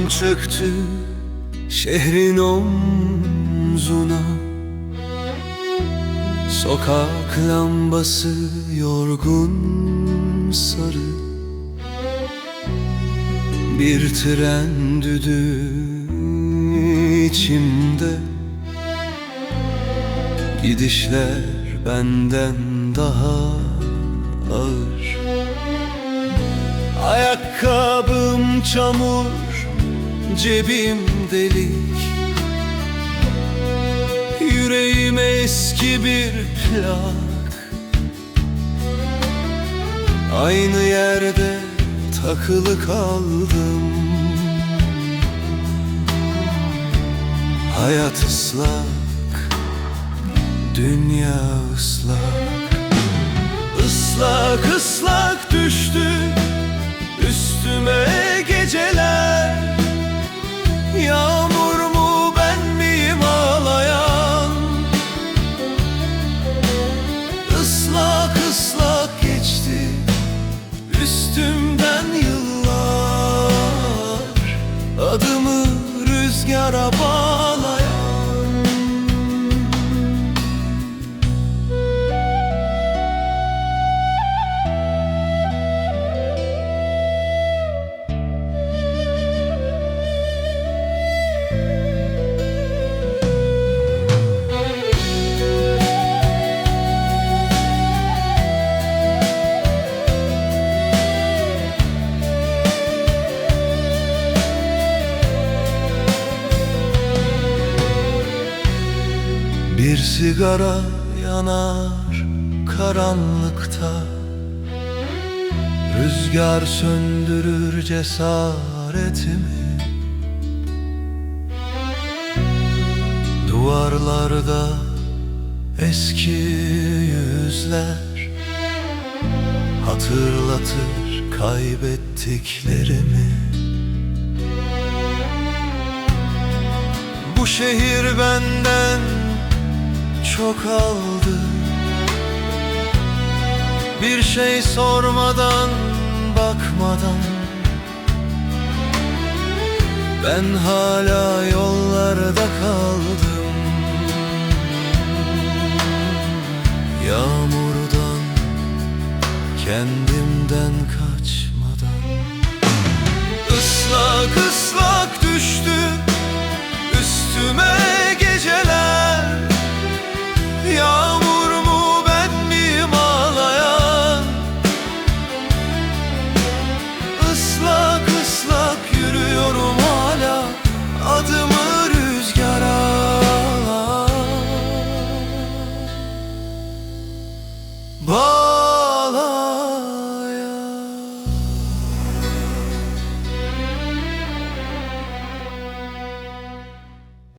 çöktü şehrin omzuna. Sokak lambası yorgun sarı, bir tren düdüğü içimde. Gidişler benden daha ağır. Ayakkabım çamur, cebim delik. Yüreğim eski bir plak, aynı yerde takılı kaldım. Hayat ıslak, dünya ıslak. Islak ıslak düştü üstüme geceler. Yağmur mu ben miyim ağlayan? Islak ıslak geçti üstümden yıllar, adımı rüzgara bağlayan. Bir sigara yanar karanlıkta, rüzgar söndürür cesaretimi. Duvarlarda eski yüzler hatırlatır kaybettiklerimi. Bu şehir benden çok aldı, bir şey sormadan, bakmadan. Ben hala yollarda kaldım, yağmurdan, kendimden kaçmadan. Islak ıslak düştü üstüme geceler. Yağmur mu ben miyim ağlayan? Islak ıslak yürüyorum hala, adımı rüzgara bağlayan.